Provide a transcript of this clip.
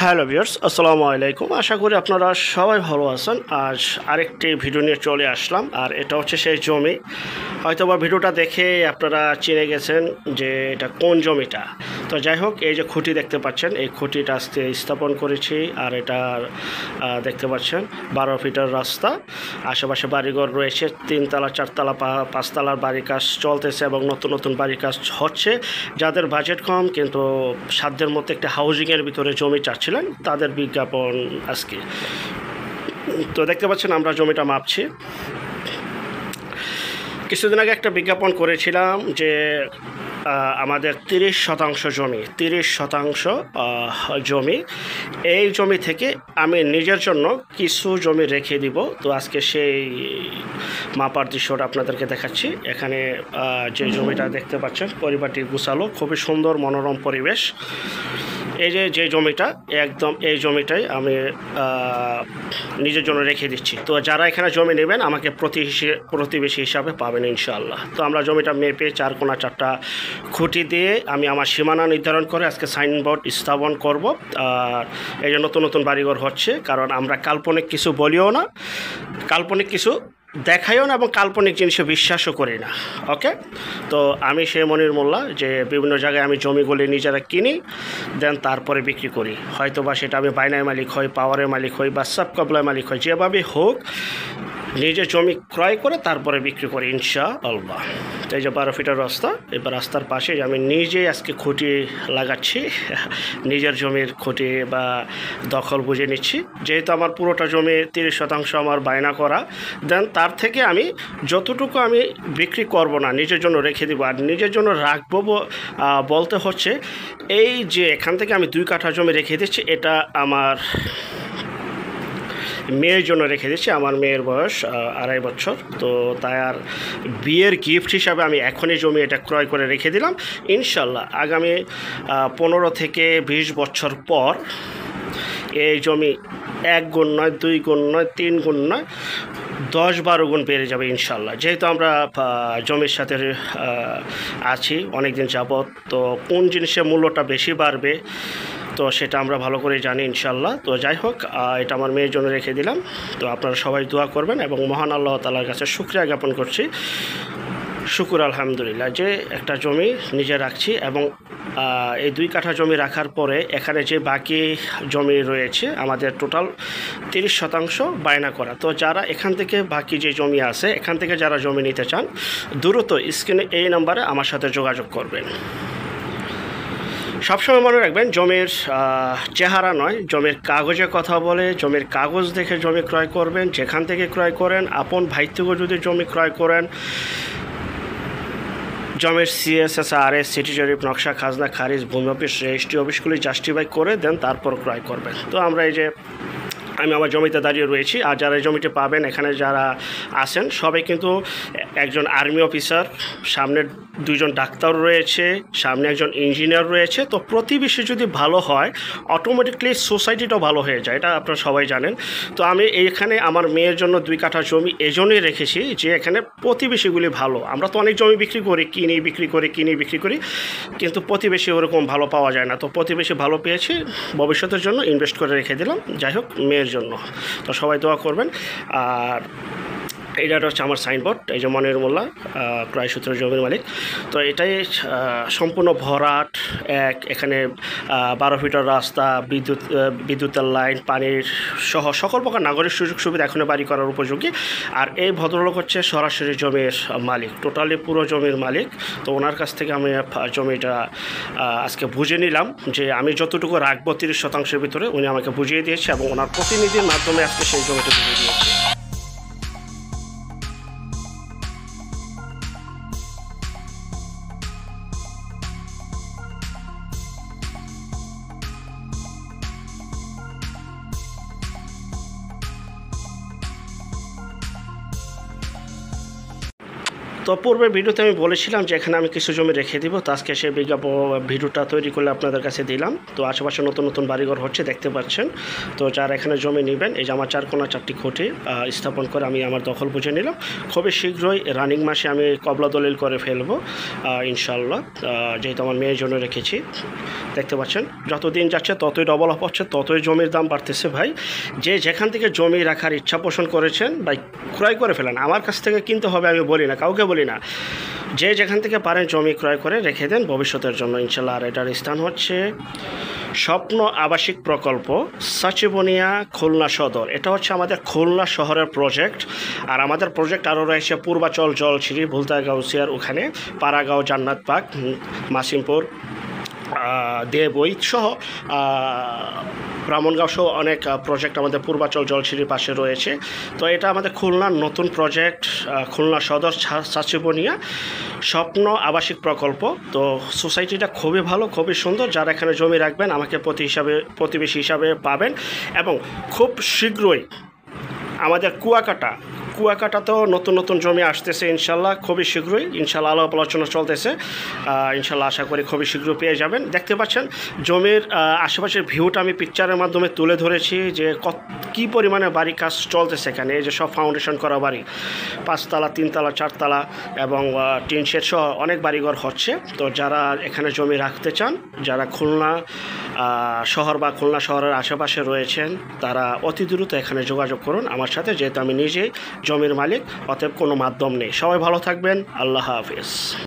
Hello viewers, আসসালামু আলাইকুম। আশা করি আপনারা সবাই ভালো আছেন। আজ আরেকটি ভিডিও নিয়ে চলে আসলাম, আর এটা হচ্ছে সেই জমি। হয়তোবা ভিডিওটা দেখে আপনারা চিনে গেছেন যে এটা কোন জমিটা। তো যাই হোক, এই যে খুঁটি দেখতে পাচ্ছেন, এই খুঁটিটা আজকে স্থাপন করেছি। আর এটা দেখতে পাচ্ছেন 12 ফিটের রাস্তা, আশেপাশে বাড়িঘর রয়েছে, 3তলা 4তলা 5তলার বাড়ির কাজ চলতেছে এবং নতুন নতুন বাড়ির কাজ হচ্ছে। যাদের বাজেট কম কিন্তু সাধ্যের মধ্যে একটা হাউজিংয়ের ভিতরে জমি চাচ্ছিলেন, তাদের বিজ্ঞাপন আজকে। তো দেখতে পাচ্ছেন আমরা জমিটা মাপছি। কিছুদিন আগে একটা বিজ্ঞাপন করেছিলাম যে আমাদের 30% জমি, এই জমি থেকে আমি নিজের জন্য কিছু জমি রেখে দিব। তো আজকে সেই মাপার দৃশ্যটা আপনাদেরকে দেখাচ্ছি। এখানে যে জমিটা দেখতে পাচ্ছেন, পরিবারটি গুছালো, খুবই সুন্দর মনোরম পরিবেশ। এই যে জমিটা, একদম এই জমিটাই আমি নিজের জন্য রেখে দিচ্ছি। তো যারা এখানে জমি নেবেন আমাকে প্রতিবেশী হিসাবে পাবেন ইনশাআল্লাহ। তো আমরা জমিটা মেপে 4 কোণা 4টা খুঁটি দিয়ে আমি আমার সীমানা নির্ধারণ করে আজকে সাইনবোর্ড স্থাপন করব। এই যে নতুন নতুন বাড়িঘর হচ্ছে, কারণ আমরা কাল্পনিক কিছু বলিও না, কাল্পনিক কিছু দেখাইও না, এবং কাল্পনিক জিনিসে বিশ্বাসও করি না। ওকে, তো আমি সেই মনির মোল্লা যে বিভিন্ন জায়গায় আমি জমিগুলি নিজেরা কিনি, দেন তারপরে বিক্রি করি। হয়তো বা সেটা আমি বায়নায় মালিক হই, পাওয়ারের মালিক হই, বা সাব কবলায় মালিক হই, যেভাবে হোক নিজে জমি ক্রয় করে তারপরে বিক্রি করি ইনশাআল্লাহ। তো এই যে 12 ফিটের রাস্তা, এবার রাস্তার পাশে আমি নিজে আজকে খুঁটি লাগাচ্ছি, নিজের জমির খুঁটি বা দখল বুঝে নিচ্ছি। যেহেতু আমার পুরোটা জমি 30% আমার বায়না করা, দেন তার থেকে আমি যতটুকু আমি বিক্রি করব না, নিজের জন্য রেখে দিব। আর নিজের জন্য রাখবো বলতে হচ্ছে এই যে এখান থেকে আমি 2 কাঠা জমি রেখে দিচ্ছি, এটা আমার মেয়ের জন্য রেখে দিচ্ছি। আমার মেয়ের বয়স 2.5 বছর। তো তাই আর বিয়ের গিফট হিসাবে আমি এখনই জমি এটা ক্রয় করে রেখে দিলাম। ইনশাল্লাহ আগামী 15 থেকে 20 বছর পর এই জমি 1 গুণ নয়, 2 গুণ নয়, 3 গুণ নয়, 10-12 গুণ বেড়ে যাবে ইনশাল্লাহ। যেহেতু আমরা জমির সাথে আছি অনেক দিন যাবৎ, তো কোন জিনিসের মূল্যটা বেশি বাড়বে তো সেটা আমরা ভালো করে জানি ইনশাল্লাহ। তো যাই হোক, এটা আমার মেয়ের জন্য রেখে দিলাম। তো আপনারা সবাই দোয়া করবেন এবং মহান আল্লাহ তাআলার কাছে শুকরিয়া জ্ঞাপন করছি। শুকুর আলহামদুলিল্লাহ যে একটা জমি নিজে রাখছি, এবং এই 2 কাঠা জমি রাখার পরে এখানে যে বাকি জমি রয়েছে আমাদের টোটাল 30% বায়না করা। তো যারা এখান থেকে বাকি যে জমি আছে, এখান থেকে যারা জমি নিতে চান, দ্রুত স্ক্রিনে এই নাম্বারে আমার সাথে যোগাযোগ করবেন। সবসময় মনে রাখবেন, জমির চেহারা নয়, জমির কাগজে কথা বলে। জমির কাগজ দেখে জমি ক্রয় করবেন। যেখান থেকে ক্রয় করেন, আপন ভাই থেকে যদি জমি ক্রয় করেন, জমির CSS, RS, সিটি জরিপ, নকশা, খাজনা, খারিজ, ভূমি অফিস, রেজিস্ট্রি অফিসগুলি জাস্টিফাই করে দেন তারপর ক্রয় করবেন। তো আমরা এই যে আমি আমার জমিতে দাঁড়িয়ে রয়েছি, আর যারা জমিটি পাবেন, এখানে যারা আছেন সবাই কিন্তু একজন আর্মি অফিসার, সামনে 2 জন ডাক্তার রয়েছে, সামনে একজন ইঞ্জিনিয়ার রয়েছে। তো প্রতিবেশী যদি ভালো হয়, অটোমেটিকলি সোসাইটিটাও ভালো হয়ে যায়, এটা আপনারা সবাই জানেন। তো আমি এইখানে আমার মেয়ের জন্য 2 কাঠা জমি এজন্যই রেখেছি যে এখানে প্রতিবেশীগুলি ভালো। আমরা তো অনেক জমি বিক্রি করি, কিনি বিক্রি করি, কিন্তু প্রতিবেশী ওরকম ভালো পাওয়া যায় না। তো প্রতিবেশী ভালো পেয়েছি, ভবিষ্যতের জন্য ইনভেস্ট করে রেখে দিলাম, যাই হোক মেয়ের জন্য। তো সবাই দোয়া করবেন। আর এইটা হচ্ছে আমার সাইনবোর্ড, এই যে মনির মোল্লা, ক্রয় সূত্র জমির মালিক। তো এটাই সম্পূর্ণ ভরাট এখানে 12 ফিটের রাস্তা, বিদ্যুতের লাইন, পানির সহ সকল প্রকার নাগরিক সুযোগ সুবিধা এখনও বাড়ি করার উপযোগী। আর এই ভদ্রলোক হচ্ছে সরাসরি জমির মালিক, টোটালি পুরো জমির মালিক। তো ওনার কাছ থেকে আমি জমিটা আজকে বুঝে নিলাম যে আমি যতটুকু রাখবো 30%-এর ভিতরে, উনি আমাকে বুঝিয়ে দিয়েছে, এবং ওনার প্রতিনিধির মাধ্যমে আজকে সেই জমিটা বুঝিয়ে দিয়েছে। তো পূর্বের ভিডিওতে আমি বলেছিলাম যে এখানে আমি কিছু জমি রেখে দিব, তো আজকে সেই ভিডিওটা তৈরি করলে আপনাদের কাছে দিলাম। তো আশেপাশে নতুন নতুন বাড়িঘর হচ্ছে, দেখতে পাচ্ছেন। তো যারা এখানে জমি নেবেন, এই যে আমার 4 কোণা 4টি খুঁটি স্থাপন করে আমি আমার দখল বুঝে নিলাম। খুবই শীঘ্রই রানিং মাসে আমি কবলা দলিল করে ফেলবো ইনশাল্লাহ, যেহেতু আমার মেয়ের জন্য রেখেছি। দেখতে পাচ্ছেন যত দিন যাচ্ছে ততই ডেভেলপ হচ্ছে, ততই জমির দাম বাড়তেছে ভাই। যে যেখান থেকে জমি রাখার ইচ্ছা পোষণ করেছেন ভাই, ক্রয় করে ফেলেন। আমার কাছ থেকে কিনতে হবে আমি বলি না, কাউকে বলি না। যে যেখান থেকে পারেন জমি ক্রয় করে রেখে দেন ভবিষ্যতের জন্য ইনশাল্লাহ। আর এটার স্থান হচ্ছে স্বপ্ন আবাসিক প্রকল্প, সাচিবনিয়া, খুলনা সদর। এটা হচ্ছে আমাদের খুলনা শহরের প্রজেক্ট। আর আমাদের প্রজেক্ট আরও রয়েছে পূর্বাচল, জলছিরি, ভুলতা, গাউসিয়ার ওখানে, পাড়াগাঁও, জান্নাতবাগ, মাসিমপুর, দেবই সহ ব্রাহ্মণগাঁও সহ অনেক প্রজেক্ট আমাদের পূর্বাচল, জলছিরির পাশে রয়েছে। তো এটা আমাদের খুলনার নতুন প্রজেক্ট, খুলনা সদর সাচিবনিয়া স্বপ্ন আবাসিক প্রকল্প। তো সোসাইটিটা খুবই ভালো, খুবই সুন্দর। যারা এখানে জমি রাখবেন আমাকে প্রতিবেশী হিসাবে পাবেন। এবং খুব শীঘ্রই আমাদের কুয়াকাটাতেও নতুন নতুন জমি আসতেছে ইনশাল্লাহ, খুবই শীঘ্রই ইনশাল্লাহ। আলাপ আলোচনা চলতেছে, ইনশাল্লাহ আশা করি খুবই শীঘ্র পেয়ে যাবেন। দেখতে পাচ্ছেন জমির আশেপাশের ভিউটা আমি পিকচারের মাধ্যমে তুলে ধরেছি যে কী পরিমাণে বাড়ি কাজ চলতেছে এখানে। এই যে সব ফাউন্ডেশন করা বাড়ি, 5 তলা, 3 তলা, 4 তলা এবং টিন শেড সহ অনেক বাড়িঘর হচ্ছে। তো যারা এখানে জমি রাখতে চান, যারা খুলনা শহর বা খুলনা শহরের আশেপাশে রয়েছেন, তারা অতি দ্রুত এখানে যোগাযোগ করুন আমার সাথে, যেহেতু আমি নিজেই জমির মালিক, অতএব কোনো মাধ্যম নেই। সবাই ভালো থাকবেন, আল্লাহ হাফেজ।